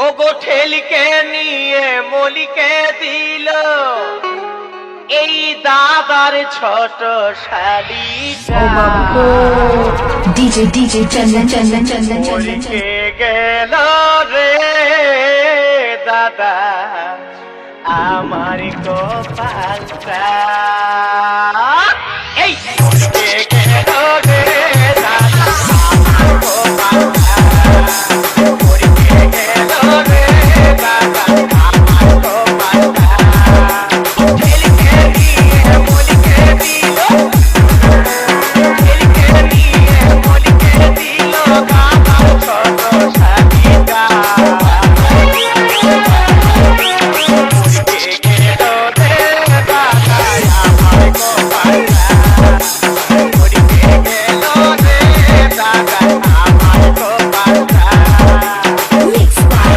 ওগো ঠেলিকে নিয়ে মলিকে দিল এই দাদার ছোট শালিটা DJ DJ Chandan Chandan Chandan Chandan মলিকে গেল রে দাদা আমার কপালটা এই মলিকে